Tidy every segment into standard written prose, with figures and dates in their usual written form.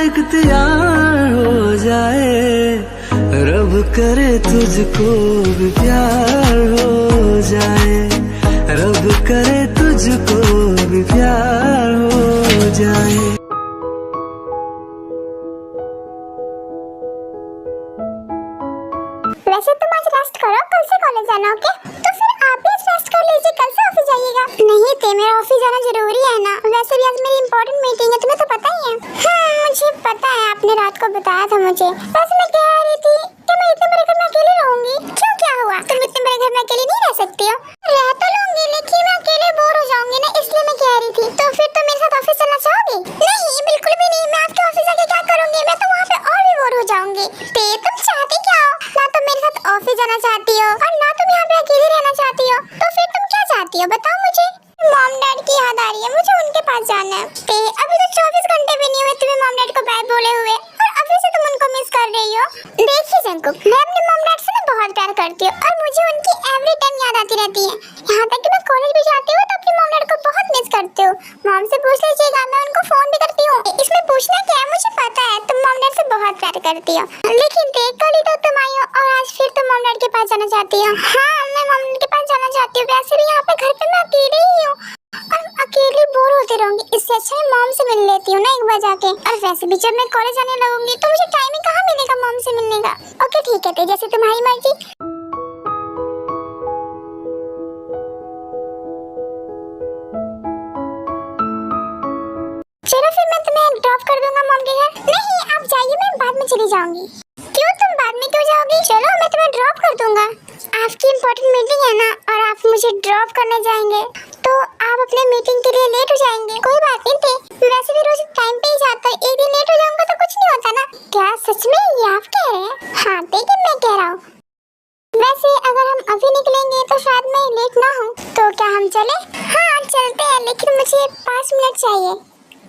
इख्तियार हो जाए, रब करे तुझको भी प्यार हो जाए, रब करे तुझको भी प्यार हो जाए। वैसे तुम आज रेस्ट करो, कल से कॉलेज जाना। ओके, तो फिर आप भी रेस्ट कर लीजिए, कल से ऑफिस जाइएगा। नहीं ते मेरा ऑफिस जाना जरूरी है ना, वैसे भी आज मेरी इंपॉर्टेंट मीटिंग है, तुम्हें तो पता ही है। हाँ मुझे पता है, आपने रात को बताया था मुझे। वैसे मैं कह रही थी कि मैं इतने बड़े घर में अकेले रहूंगी। क्यों, क्या हुआ? तुम इतने बड़े घर में अकेले नहीं रह सकती हो? रह तो लूंगी, लेकिन मैं अकेले बोर हो जाऊंगी ना, इसलिए मैं कह रही थी। तो फिर तुम मेरे साथ ऑफिस चलना चाहोगी? नहीं बिल्कुल भी नहीं, मैं आपके ऑफिस जाके क्या करूंगी, मैं तो वहाँ पे और भी बोर हो जाऊंगी। तुम चाहती क्या हो? ना तुम मेरे साथ ऑफिस जाना चाहती हो और ना तुम यहाँ पे अकेले रहना चाहती हो, तो फिर तुम क्या चाहती हो बताओ मुझे। मॉम डैड की याद आ रही है, मुझे उनके पास जाना है। अभी तो 24 घंटे भी नहीं हुए तुम्हें मॉम डैड को बाय बोले हुए, और अभी से तुम उनको मिस कर रही हो। देखिए जंकुक, मैं अपने मॉम डैड से ना बहुत प्यार करती हूँ और मुझे उनकी एवरी टाइम याद आती रहती है। यहाँ तक कि मैं कॉलेज भी जाती हूँ तो अपनी मॉम डैड को बहुत मिस करती हूँ। मॉम से पूछ लीजिएगा, मैं उनको फोन भी करती हूँ। इसमें पूछना क्या है, मुझे पता है तुम मॉम डैड से बहुत प्यार करती हो, लेकिन देख कल ही तो तुम आई हो और आज फिर तुम मॉम डैड के पास जाना चाहती हो। हाँ मैं मॉम डैड के पास जाना चाहती हूँ, वैसे भी यहाँ पे घर पे मैं अकेले ही हूँ और अकेले बोर होते रहूंगी, इससे अच्छा मैं मॉम से मिल लेती हूँ ना एक बार जाके। और वैसे भी जब मैं कॉलेज जाने लगूंगी तो मुझे टाइम ही कहाँ मिलेगा मॉम से मिलने का। ओके ठीक है, जैसे तुम्हारी मर्जी। चलो फिर मैं तुम्हें ड्रॉप कर दूंगा मॉम के घर। नहीं आप जाइए, मैं बाद में चली जाऊंगी। क्यों, तुम बाद में क्यों जाओगी? चलो मैं तुम्हें ड्रॉप कर दूंगा। आपकी इम्पोर्टेंट मीटिंग है ना और आप मुझे ड्रॉप करने जाएंगे तो आप अपने मीटिंग के लिए लेट हो जाएंगे। कोई बात नहीं थे, वैसे भी रोज टाइम पे ही जाता है, एक दिन लेट हो जाऊंगा तो कुछ नहीं होता ना। क्या सच में ये आप कह रहे हैं? हाँ देखिए मैं कह रहा हूँ। वैसे अगर हम अभी निकलेंगे तो शायद मैं लेट ना हूँ, तो क्या हम चले? हाँ चलते हैं, लेकिन मुझे 5 मिनट चाहिए।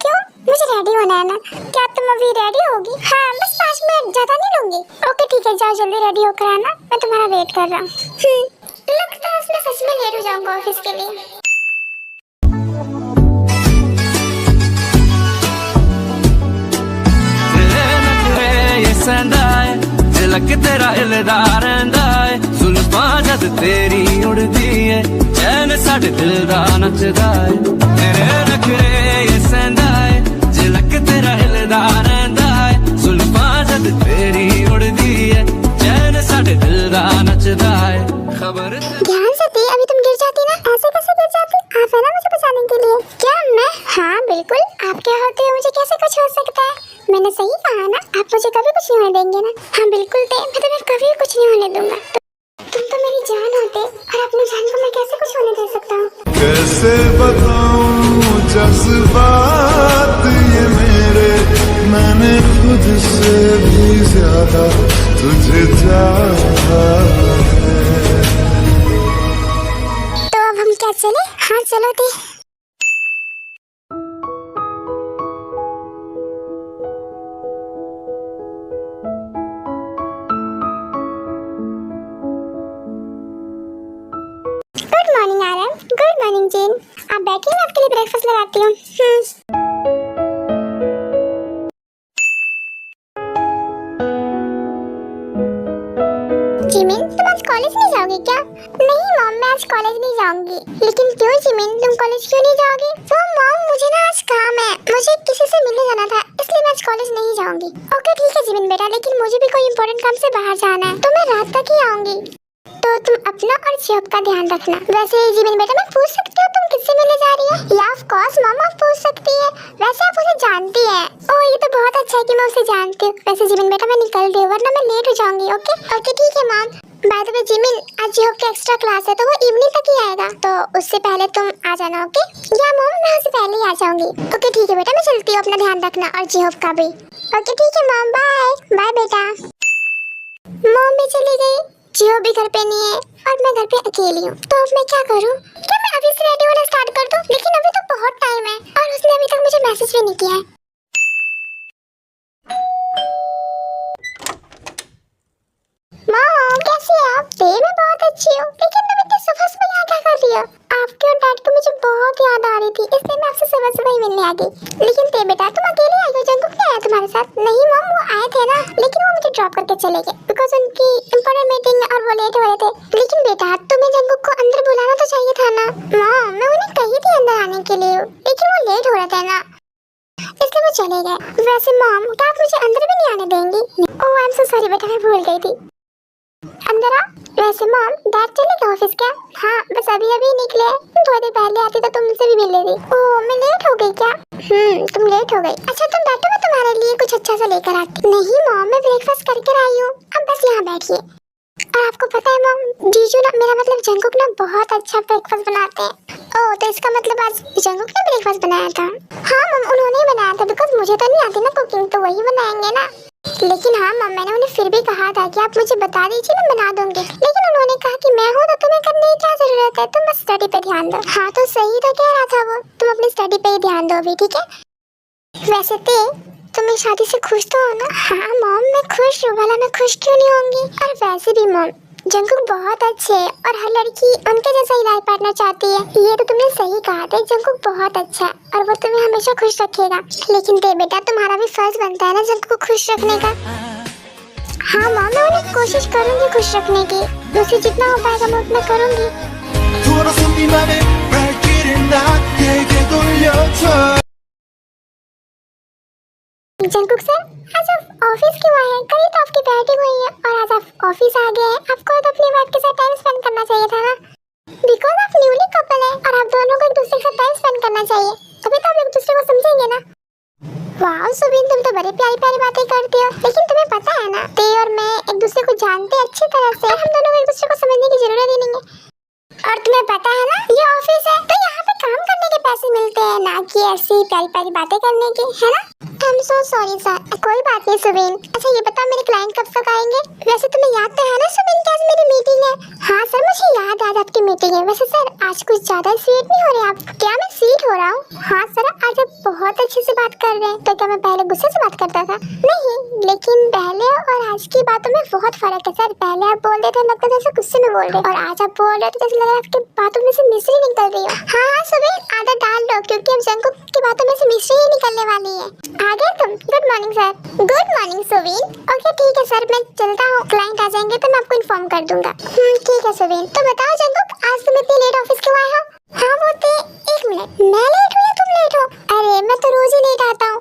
क्यों, मुझे रेडी होना है ना। क्या तुम अभी रेडी होगी? हाँ बस 5 मिनट, ज्यादा नहीं लूंगी। ओके ठीक है, जाओ जल्दी रेडी होकर आना, मैं तुम्हारा वेट कर रहा हूँ। लगता है मैं सच में लेट हो जाऊंगा ऑफिस के लिए। तिलक तेरा हिलदा रहंदा है, जुल्फां जद तेरी उड़दी है, चैन साडे दिल दा नचदा है। तेरे नखरे ये सहंदा है, तिलक तेरा हिलदा रहंदा है, जुल्फां जद तेरी उड़दी है, चैन साडे दिल दा नचदा है। खबर ध्यान से थी, अभी तुम गिर जाती ना। ऐसे कैसे गिर जाती? आप है ना मुझे बचाने के लिए। क्या मैं? हाँ बिल्कुल, आप क्या होते हो, मुझे कैसे कुछ हो सकता है? मैंने सही कहा ना, आप मुझे कभी कुछ नहीं होने देंगे ना। हाँ बिल्कुल थे, मैं तुम्हें कभी कुछ नहीं होने दूंगा। तुम तो मेरी जान होते और अपनी जान को मैं कैसे कुछ होने दे सकता हूँ? कैसे बताऊँ जज्बात ये मेरे, मैंने खुद से भी ज्यादा तुझे चाहा है। तो अब हम क्या चले? हाँ चलो थे। Good morning RM. Good morning gene. आप बैठिए, मैं आपके लिए ब्रेकफास्ट लगाती हूँ। जिमिन तुम आज कॉलेज नहीं जाओगी क्या? नहीं मॉम, मैं आज कॉलेज नहीं जाऊंगी। लेकिन क्यों जिमिन, तुम कॉलेज क्यों नहीं जाओगी? वो मॉम मुझे ना आज काम है, मुझे किसी से मिलने जाना था, इसलिए मैं आज कॉलेज नहीं जाऊंगी। ओके ठीक है जिमिन बेटा, लेकिन मुझे भी कोई इम्पोर्टेंट काम से बाहर जाना है, तो मैं रात तक ही आऊंगी। तो तुम अपना और जियोब का ध्यान रखना। वैसे जिमिन बेटा मैं पूछ सकती हूँ तुम किससे मिलने जा रही हो? या ऑफ कोर्स मॉम आप पूछ सकती है, वैसे आप उसे जानती हैं। ओह ये तो बहुत अच्छा है कि मैं उसे जानती हूँ। वैसे जिमिन बेटा मैं निकल रही हूँ वरना मैं लेट हो जाऊंगी। ओके ओके ठीक है mom. By the way Jimin, आज जियोब का एक्स्ट्रा क्लास है तो वो इवनिंग तक ही आएगा, तो उससे पहले तुम आ जाना। ओके या मॉम मैं उससे पहले ही आ जाऊंगी। ओके ठीक है बेटा, मैं चलती हूँ, अपना ध्यान रखना और जियोब का भी। ओके ठीक है मॉम, बाय बाय बेटा। मॉम भी चली गई, जियो भी घर पे नहीं है और मैं घर पे अकेली हूँ, तो अब मैं क्या करूँ? क्या मैं अभी से रेडी होना स्टार्ट कर दूँ? लेकिन अभी तो बहुत टाइम है और उसने अभी तक मुझे मैसेज भी नहीं किया है। मॉम कैसी है आप? मैं बहुत अच्छी हूँ, लेकिन तुम इतनी सुबह सुबह यहाँ क्या कर रही हो? आपके और डैड को मुझे बहुत याद आ रही थी, इसलिए मैं आपसे सुबह सुबह ही मिलने आ गई। लेकिन ते बेटा तुम अकेले आई हो, जंकुक नहीं आया तुम्हारे साथ? नहीं मॉम, वो आए थे ना, लेकिन वो मुझे ड्रॉप करके चले गए बिकॉज उनकी इम्पोर्टेंट मीटिंग और वो लेट हो रहे थे। लेकिन बेटा तुम्हें जंगकुक को अंदर बुलाना तो चाहिए था ना। मॉम मैं उन्हें कही थी अंदर आने के लिए, लेकिन वो लेट हो रहा था ना, इसलिए वो चले गए। वैसे मॉम क्या आप मुझे अंदर भी नहीं आने देंगी? ओह आई एम सो सॉरी बेटा, मैं भूल गई थी। अंदर आ। वैसे मॉम डैड चले गए ऑफिस क्या? हाँ बस अभी अभी निकले, थोड़ी देर पहले आती तो तुमसे भी मिल लेती। ओह मैं लेट हो गई क्या? तुम लेट हो गई। अच्छा तुम बैठो, मैं तुम्हारे लिए कुछ अच्छा सा लेकर आती। नहीं मॉम मैं ब्रेकफास्ट करके आई हूँ, अब बस यहाँ बैठिए। और आपको पता है मॉम, जीजू ना, मेरा मतलब जंगकुक ना बहुत अच्छा ब्रेकफास्ट बनाते हैं। ओह तो इसका मतलब आज जंगकुक ने ब्रेकफास्ट बनाया था? हाँ मॉम उन्होंने ही बनाया था, बिकॉज मुझे तो नहीं आती ना कुकिंग, तो वही बनाएंगे ना। लेकिन हाँ मॉम मैंने उन्हें फिर भी कहा था कि आप मुझे बता दीजिए, मैं बना दूंगी, लेकिन उन्होंने कहा कि मैं हूँ तो तुम्हें करने की क्या जरूरत है, तुम बस स्टडी पे ध्यान दो। हाँ तो सही तो कह रहा था वो, तुम अपनी स्टडी पे ही ध्यान दो अभी, ठीक है? वैसे तुम मेरी शादी से खुश तो हो ना? हाँ मॉम मैं खुश हूँ, भला मैं खुश क्यों नहीं होंगी। और वैसे भी मॉम जंगकुक बहुत अच्छे है और हर लड़की उनके जैसा ही लाइफ पार्टनर चाहती है, ये तो तुमने सही कहा था। जंगकुक बहुत अच्छा है और वो तुम्हें हमेशा खुश रखेगा। लेकिन बेटा तुम्हारा भी फर्ज बनता है ना जंगकुक को खुश रखने का। हाँ मॉम मैं उन्हें कोशिश करूंगी खुश रखने की, मुझसे जितना हो पाएगा मैं उतना करूंगी। जंगकुक सर आज आप ऑफिस क्यों आए हैं? कल तो आपकी बैटिंग हुई है और आज आप ऑफिस आ गए हैं, आपको तो अपनी वाइफ के साथ टाइम स्पेंड करना चाहिए था ना, बिकॉज आप न्यूली कपल है और आप दोनों को एक दूसरे के साथ टाइम स्पेंड करना चाहिए, तभी तो आप एक दूसरे को समझेंगे ना। वाह सुबीन तुम तो बड़ी प्यारी प्यारी बातें करती हो, लेकिन तुम्हें पता है ना ते और मैं एक दूसरे को जानते अच्छी तरह से, हम दोनों को एक दूसरे को समझने की जरूरत ही नहीं है। और तुम्हें पता है ना ये ऑफिस है तो यहाँ पे काम करने के पैसे मिलते हैं, ना कि ऐसी प्यारी प्यारी बातें करने के, है ना? I am so sorry sir. कोई बात नहीं सुबीन। अच्छा ये बताओ मेरे क्लाइंट कब तक आएंगे? वैसे तुम्हें याद तो है ना सुबीन कि आज मेरी मीटिंग है? हाँ सर मुझे याद है आज आपकी मीटिंग है। वैसे सर आज कुछ ज्यादा स्वीट नहीं हो रहे आप? क्या मैं स्वीट हो रहा हूँ? हाँ सर आज आप बहुत अच्छे से बात कर रहे हैं। तो क्या मैं पहले गुस्से से बात करता था? नहीं, लेकिन पहले और आज की बातों में बहुत फर्क है सर। पहले आप बोल रहे थे लगता जैसे गुस्से में बोल रहे, और आज आप बोल रहे थे जैसे लग रहा है आपकी बातों में से मिश्री निकल रही हो। हाँ सुबीन आदत डाल लो, क्योंकि अब जंगकुक की बातों में से मिश्री ही निकलने वाली है। आ गए तुम? Good morning sir. Good morning Subin. Okay ठीक है सर मैं चलता हूँ, क्लाइंट आ जाएंगे तो मैं आपको इन्फॉर्म कर दूंगा। ठीक है सुबीन। तो बताओ जंगकुक आज तुम इतनी लेट ऑफिस क्यों आए हो? हाँ वो थे, एक मिनट, मैं लेट हूँ या तुम लेट हो? अरे मैं तो रोज ही लेट आता हूँ,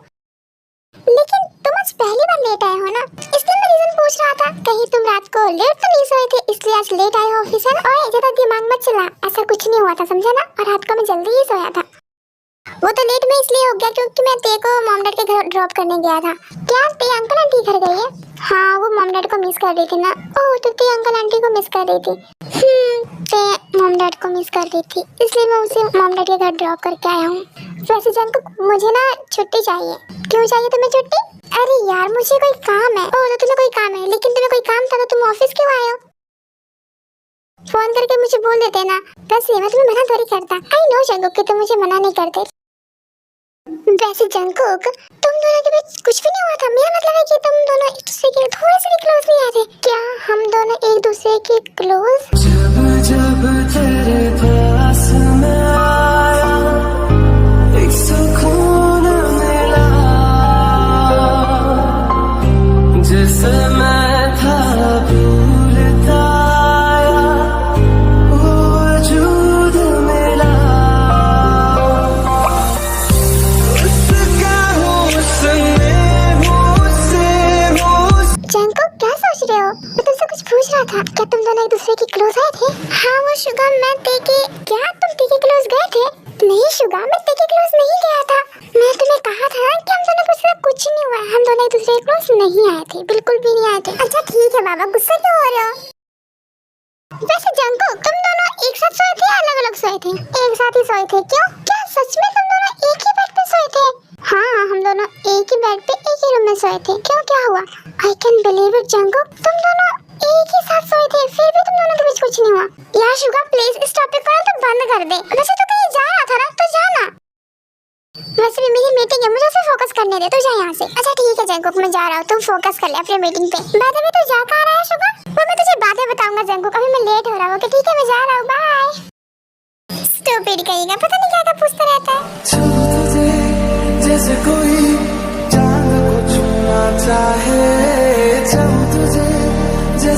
लेकिन तुम आज पहली बार लेट आए हो ना, इसलिए मैं रीजन पूछ रहा था। कहीं तुम रात को लेट तो नहीं सोए थे इसलिए आज लेट आए हो ऑफिस? है और ज्यादा दिमाग मत चला, ऐसा कुछ नहीं हुआ था समझा ना। और रात को मैं जल्दी ही सोया था। वो तो लेट में इसलिए हो गया क्योंकि मैं ते को मॉम डैड के घर ड्रॉप करने गया था। क्या ते अंकल आंटी घर गई है? हाँ वो मॉम डैड को मिस कर रही थी ना। ओह तो ते अंकल आंटी को मिस कर रही थी। ते मॉम डैड को मिस कर रही थी इसलिए मैं उसे मॉम डैड के घर ड्रॉप करके आया हूँ। वैसे जंगकुक मुझे ना छुट्टी चाहिए। क्यों चाहिए तुम्हें छुट्टी? अरे यार मुझे कोई काम है। ओह तो तुम्हें कोई काम है, लेकिन तुम्हें कोई काम था तो तुम ऑफिस क्यों आए हो? फोन करके मुझे बोल देते ना, बस ये मैं तुम्हें मना थोड़ी करता। आई नो जंगकुक कि तुम मुझे मना नहीं करते। वैसे जंगकुक तुम दोनों के बीच कुछ भी नहीं हुआ था? मेरा मतलब है कि तुम दोनों एक दूसरे के थोड़े से भी क्लोज नहीं आए थे क्या? हम दोनों एक दूसरे के क्लोज? जब जब तेरे पास मैं आया एक सुकून मिला, जैसे मैं था भूलता आया वो वजूद मिला। जंगकुक क्या सोच रहे हो? मैं तुमसे कुछ पूछ रहा था, क्या तुम दोनों एक दूसरे के क्लोज आए थे? हाँ वो शुगा मैं ते के, क्या तुम ते के क्लोज गए थे? नहीं शुगा मैं ते के क्लोज नहीं गया था। मैं तुम्हें कहा था कि हम दोनों के साथ कुछ नहीं हुआ, हम दोनों एक दूसरे के क्लोज नहीं आए थे, बिल्कुल भी नहीं आए थे। अच्छा ठीक है बाबा गुस्सा क्यों हो रहे हो? वैसे जंगकुक तुम दोनों एक साथ सोए थे या अलग अलग सोए थे? एक साथ ही सोए थे। क्यों क्या सच में तुम दोनों एक ही बेड पे सोए थे? हाँ हम दोनों एक ही बेड पे एक ही रूम में सोए थे। क्यों क्या हुआ? I can believe it Jungkook तुम दोनों एक ही साथ सोए थे फिर भी तुम दोनों के बीच कुछ नहीं हुआ। यार शुगा प्लीज इस टॉपिक को तो बंद कर दे। वैसे तो कहीं जा रहा था ना तो जाना। वैसे भी मेरी मीटिंग है, मुझे फिर फोकस करने दे, तो जा यहाँ से। अच्छा ठीक है जंगकुक मैं जा रहा हूँ, तुम फोकस कर ले अपने मीटिंग पे। बाद में तो जा कहाँ रहा है शुगा? वो मैं तुझे बातें बताऊंगा जंगकुक, अभी मैं लेट हो रहा हूँ। ठीक है मैं जा रहा हूँ, बाय। स्टूपिड कहीं का पता नहीं क्या क्या पूछता रहता है। जैसे कोई चांद को छू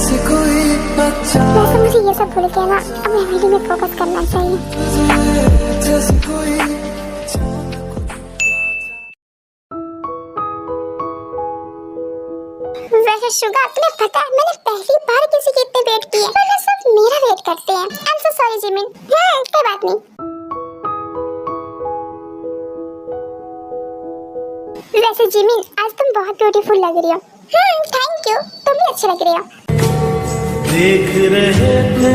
जैसे कोई बच्चा, वैसे मुझे ये सब भूल के ना अब वीडियो में फोकस करना चाहिए। जैसे कोई वैसे शुगा तुम्हें पता है मैंने पहली बार किसी की इतने वेट की है, वरना सब मेरा वेट करते हैं। I am so sorry Jimin. कोई बात नहीं। वैसे जिमिन आज तुम बहुत ब्यूटीफुल लग रही हो। थैंक यू, तुम भी अच्छी लग रही हो। देख रहे थे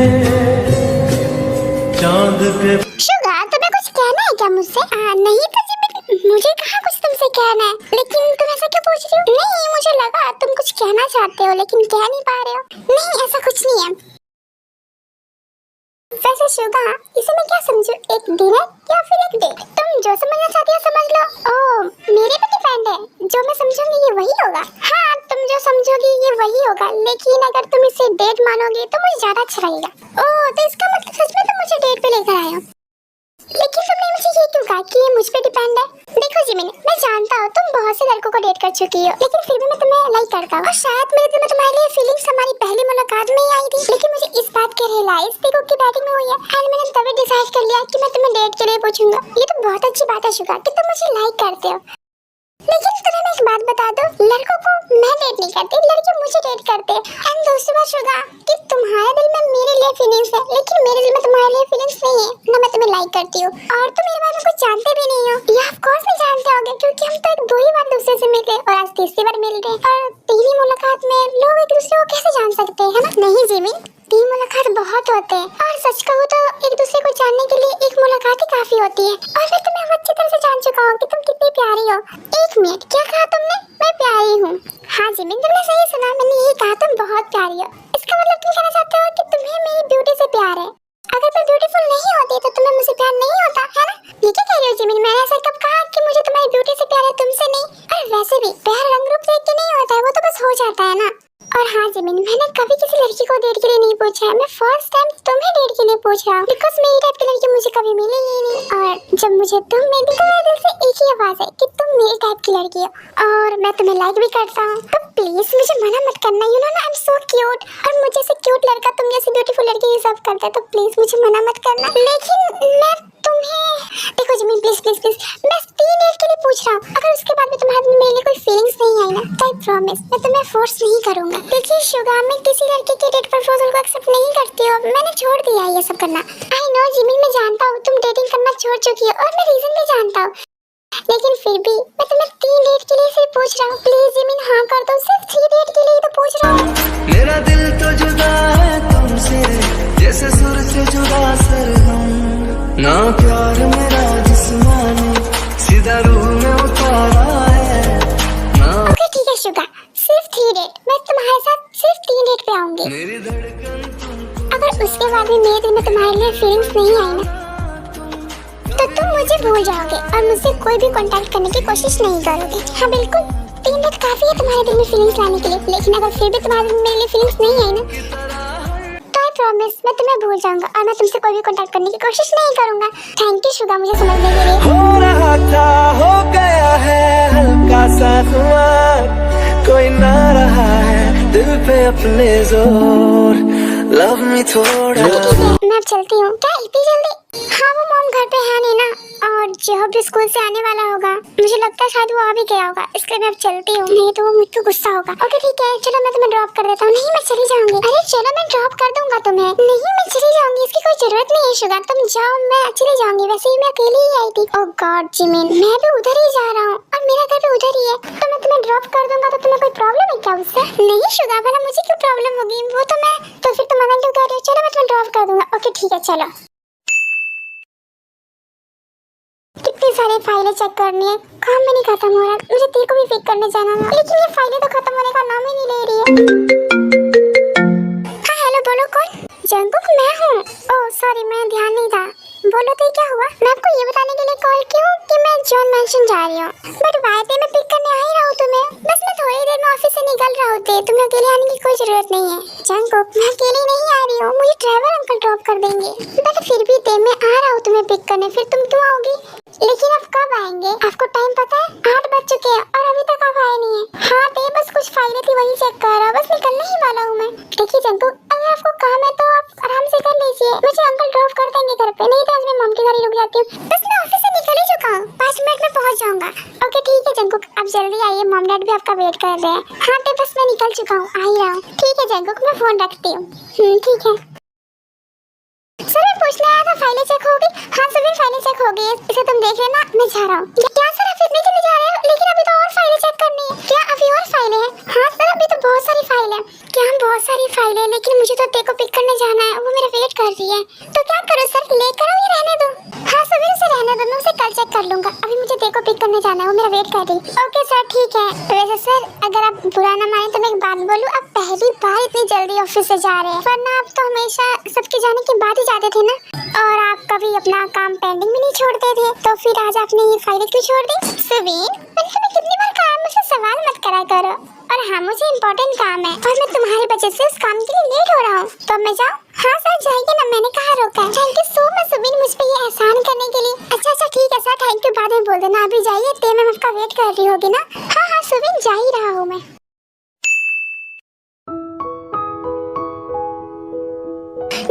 चांद पे। शुगा तुम्हें कुछ कहना है क्या मुझसे? नहीं तो जिमिन मुझे कहाँ कुछ तुमसे कहना है, लेकिन तुम ऐसा क्यों पूछ रही हो? नहीं मुझे लगा तुम कुछ कहना चाहते हो लेकिन कह नहीं पा रहे हो। नहीं ऐसा कुछ नहीं है। वैसे शुगा इसे मैं क्या समझूं, एक डिनर या फिर एक डेट? तुम जो समझना चाहती हो समझ लो। ओह मेरे पे डिपेंड है, जो मैं समझूंगी ये वही होगा। हाँ तुम जो समझोगी ये वही होगा, लेकिन अगर तुम इसे डेट मानोगे तो मुझे ज्यादा अच्छा लगेगा। ओह तो इसका मतलब सच में तुम मुझे डेट पे लेकर आए हो। लेकिन तुमने मुझे ये क्यों कहा कि ये मुझ पे डिपेंड है? देखो जिमिन मैं जानता हूँ तुम बहुत से लड़कों को डेट कर चुकी हो, लेकिन फिर भी मैं तुम्हें लाइक करता हूँ और शायद मेरे दिल में तुम्हारे लिए फीलिंग्स हमारी पहली मुलाकात में ही आई थी। लेकिन मुझे इस बात की रियलाइज देखो कि बैटिंग में हुई है एंड मैंने तभी डिसाइड कर लिया कि मैं तुम्हें डेट के लिए पूछूंगा। ये तो बहुत अच्छी बात है शुगा कि तुम मुझे लाइक करते हो। लेकिन तुम्हें मैं एक बात बता दूं, लड़कों को मैं डेट नहीं करती, लड़के मुझे डेट करते हैं। एंड दूसरी बात शुगा कि तुम्हारे दिल में मेरे लिए फीलिंग्स है, लेकिन मेरे दिल में तुम्हारे लिए फीलिंग्स नहीं है। ना मैं तुम्हें लाइक करती हूँ और तुम मेरे बारे में कुछ जानते भी नहीं हो। ये ऑफ कोर्स नहीं जानते होगे क्योंकि हम तो एक दो ही बार दूसरे से मिले और आज तीसरी बार मिल रहे हैं, और पहली मुलाकात में लोग एक दूसरे को कैसे जान सकते हैं, है ना? नहीं जिमिन 3 मुलाकात बहुत होते हैं, और सच कहूँ तो एक दूसरे को जानने के लिए एक मुलाकात ही काफी होती है। और मैं तुम्हें अच्छी तरह से जान चुका हूँ कि तुम कितनी प्यारी हो। 1 मिनट क्या कहा तुमने? मैं प्यारी हूँ? हाँ जिमिन तुमने सही सुना, मैंने यही कहा तुम बहुत प्यारी हो। इसका मतलब तुम कहना चाहते हो कि तुम्हें मेरी ब्यूटी से प्यार है। अगर मैं ब्यूटीफुल नहीं होती तो तुम्हें मुझसे प्यार नहीं होता, है ना? ये क्या कह रही हो जिमिन? मैंने ऐसा कब कहा कि मुझे तुम्हारी ब्यूटी से प्यार है, तुमसे नहीं? और वैसे भी प्यार रंग रूप देख के नहीं होता है, वो तो बस हो जाता है ना। और हाँ जिमिन मैंने कभी किसी लड़की को डेट के लिए नहीं पूछा है, मैं फर्स्ट टाइम तुम्हें डेट के लिए पूछ रहा हूँ, बिकॉज मेरी टाइप की लड़की मुझे कभी मिली ही नहीं। और जब मुझे तुम मिली तो मेरे दिल से एक ही आवाज है कि तुम मेरी टाइप की लड़की हो, और मैं तुम्हें लाइक भी करता हूँ। तो प्लीज मुझे मना मत करना, यू नो ना आई एम सो क्यूट, और मुझे से क्यूट लड़का तुम जैसी ब्यूटीफुल लड़की डिजर्व करता है, तो प्लीज मुझे मना मत करना। लेकिन मैं तुम्हें देखो जिमिन प्लीज प्लीज प्लीज मैं 3 डेट के लिए पूछ रहा हूँ, अगर उसके बाद में तुम्हारे दिल में मेरे लिए कोई फीलिंग्स नहीं आई ना तो आई प्रॉमिस मैं तुम्हें फोर्स नहीं करूंगा। देखिए शुगा मैं किसी लड़के के डेट प्रपोजल को एक्सेप्ट नहीं करती हूँ, मैंने छोड़ दिया है ये सब करना। आई नो जिमिन मैं जानता हूँ तुम डेटिंग करना छोड़ चुकी हो और मैं रीजन भी जानता हूँ, लेकिन फिर भी मैं तुम्हें 3 डेट के लिए सिर्फ पूछ रहा हूँ। प्लीज जिमिन हाँ कर दो, सिर्फ 3 डेट के लिए तो पूछ रहा हूँ। मेरा दिल तो जुदा है तुमसे, जैसे सुर से जुदा सरगम, ना प्यार मेरा जिस्मानी सीधा रूह में उतारा है ना। ओके ठीक है शुगा सिर्फ 3 डेट, मैं तुम्हारे साथ सिर्फ 3 डेट पे आऊंगी। मेरी धड़कन अगर उसके बाद भी मेरे दिल में तुम्हारे लिए फीलिंग्स नहीं आई ना तो तुम मुझे भूल जाओगे और मुझसे कोई भी कांटेक्ट करने की कोशिश नहीं करोगे। हाँ बिल्कुल 3 डेट काफी है तुम्हारे दिल में फीलिंग्स लाने के लिए, लेकिन अगर फिर भी तुम्हारे दिल में मेरे लिए फीलिंग्स नहीं आई ना तो आई प्रॉमिस मैं तुम्हें भूल जाऊंगा और मैं तुमसे कोई भी कांटेक्ट करने की कोशिश नहीं करूंगा। थैंक यू शुगा मुझे समझने के लिए। हो रहा था हो गया है हल्का सा खुमार, कोई ना रहा है दिल पे अपने जोर, लव मी थोड़ा। ठीक है मैं अब चलती हूँ। क्या इतनी जल्दी? हाँ वो मॉम घर पे है नहीं ना, और जो भी स्कूल से आने वाला होगा मुझे लगता है शायद वो आ भी गया होगा, इसलिए मैं अब चलती हूँ, नहीं तो वो मुझको गुस्सा होगा। ओके ठीक है चलो मैं तुम्हें ड्रॉप कर देता हूँ। नहीं मैं चली जाऊंगी। अरे चलो मैं ड्रॉप कर दूंगा तुम्हें। नहीं मैं चली जाऊंगी, इसकी कोई जरूरत नहीं है शुगा, तुम जाओ मैं चली जाऊंगी, वैसे ही मैं अकेली ही आई थी। ओह गॉड जिमिन मैं भी उधर ही जा रहा हूँ और मेरा घर भी उधर ही है, तो मैं तुम्हें ड्रॉप कर दूंगा तो तुम्हें कोई प्रॉब्लम है क्या उससे? नहीं शुगा भला मुझे क्यों प्रॉब्लम होगी, वो तो मैं तो फिर तुम मना क्यों कर रही हो? चलो मैं तुम्हें ड्रॉप कर दूंगा। ओके ठीक है चलो। कितनी सारी फाइलें चेक करनी है, काम भी नहीं खत्म हो रहा, मुझे तेरे को भी पिक करने जाना था, लेकिन ये फाइलें तो खत्म होने का नाम ही नहीं ले रही है। हाँ हेलो बोलो कौन? जंगकुक मैं हूँ। ओह सॉरी मैं ध्यान नहीं था। बोलो तो क्या हुआ? मैं आपको ये बताने के लिए कॉल की हूँ कि मैं जॉन मैंशन जा रही हूँ, बट वाई पे मैं पिक करने आ ही रहा हूँ तुम्हें, बस मैं थोड़ी देर में ऑफिस से निकल रहा हूँ, तुम्हें अकेले आने की कोई जरूरत नहीं है। जंगकुक मैं अकेले नहीं आ रही हूँ, मुझे ड्राइवर अंकल ड्रॉप कर देंगे, बट फिर भी मैं आ रहा हूँ तुम्हें पिक करने, फिर तुम क्यों आओगी? लेकिन अब कब आएंगे? आपको टाइम पता है? 8 बज चुके हैं और अभी तक आप आए नहीं है। हाँ बस कुछ फाइलें थी वही चेक कर रहा, बस निकलने ही वाला हूँ मैं। देखिए जंकुक, अगर आपको काम है तो आप आराम से कर लीजिए, मुझे अंकल ड्रॉप कर देंगे घर पे, नहीं तो आज मैं मॉम के घर ही रुक जाती हूँ। बस मैं ऑफिस से निकल ही चुका हूँ, 5 मिनट में पहुँच जाऊंगा। ओके ठीक है जंकुक, आप जल्दी आइए, मॉम डैड भी आपका वेट कर रहे हैं। हाँ तो बस मैं निकल चुका हूँ, आ ही रहा हूँ। ठीक है जंकुक, मैं फोन रखती हूँ। ठीक है सर, मैं पूछने आया था फाइलें चेक हो गई? हाँ सभी फाइलें चेक हो गई है, इसे तुम देख लेना, मैं जा रहा हूँ। क्या सर आप इतनी जल्दी जा रहे हो? लेकिन अभी तो और फाइलें चेक करनी है। क्या अभी और फाइलें हैं? हाँ सर अभी तो बहुत सारी फाइलें हैं। क्या बहुत सारी फाइलें हैं, लेकिन मुझे तो तेको पिक करने जाना है, वो मेरा वेट कर रही है। तो क्या करूँ सर, लेकर आओ या रहने दो? हाँ सभी उसे रहने दो, मैं उसे कल चेक कर लूंगा, अभी मुझे तेको पिक करने जाना है, वो मेरा वेट कर रही है। ओके सर ठीक है। वैसे सर अगर आप बुरा ना माने तो मैं एक बात बोलूँ, आप पहली बार इतनी जल्दी ऑफिस से जा रहे हैं, वरना आप तो हमेशा सबके जाने के बाद ही जाते थे ना, और आप कभी अपना काम पेंडिंग भी नहीं छोड़ते थे, तो फिर आज आपने ये फाइलें क्यों छोड़ दी? सुबीन, मैंने तुम्हें कितनी बार कहा मुझसे सवाल मत करा करो। और हाँ मुझे इम्पोर्टेंट काम है और मैं तुम्हारी वजह से उस काम के लिए लेट हो रहा हूँ, तो मैं जाऊँ? हाँ सर जाइए ना, मैंने कहा रोका है। Thank you so much Zubeen मुझ पे ये एहसान करने के लिए। अच्छा ठीक है सर, थैंक यू बाद में बोल देना, अभी जाइए, ते मैम आपका वेट कर रही होगी ना। हाँ सुबीन जा ही रहा हूँ मैं।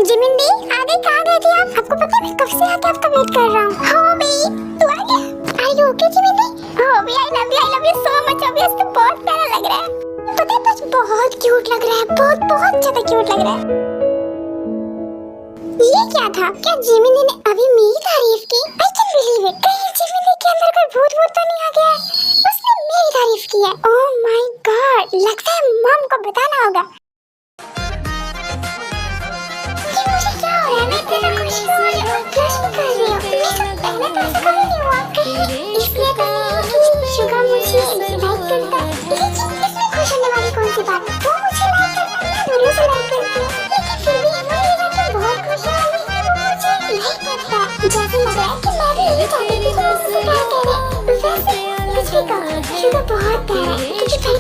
जिमिन दी आ गई, कहाँ गए थे आप? आपको पता है मैं कब से आके आपका वेट कर रहा हूँ। हो बी तू आ गया? आर यू ओके जिमिन दी? हो बी I love you so much. अभी तो बहुत प्यारा लग रहा है, पता है बस बहुत क्यूट लग रहा है, बहुत ज्यादा क्यूट लग रहा है। ये क्या था? क्या जिमिन दी ने अभी मेरी तारीफ की? I can believe it. कहीं जिमिन दी के अंदर कोई भूत तो नहीं आ गया है? उसने मेरी तारीफ की है। ओह माय गॉड, लगता है मॉम को बताना होगा। मुझे क्या हो रहा है? मैं इतना खुश हो रही हूँ, ब्लश कर रही हूँ। मैं तो पहले तो ऐसा कभी नहीं हुआ, कहीं इसलिए तो नहीं कि शुगा मुझे लाइक करता है। लेकिन इसमें खुश होने वाली कौन सी बात है? वो मुझे लाइक करता है, मैं उसे लाइक करती हूँ, लेकिन फिर भी मुझे लगा कि बहुत खुश है, लेकिन वो मुझे लाइक करता है। जैसे लग रहा है कि मैं भी यही चाहती थी कि मुझसे प्यार करे। वैसे कुछ भी कहो, शुगा बहुत प्यारा है, क्योंकि कहीं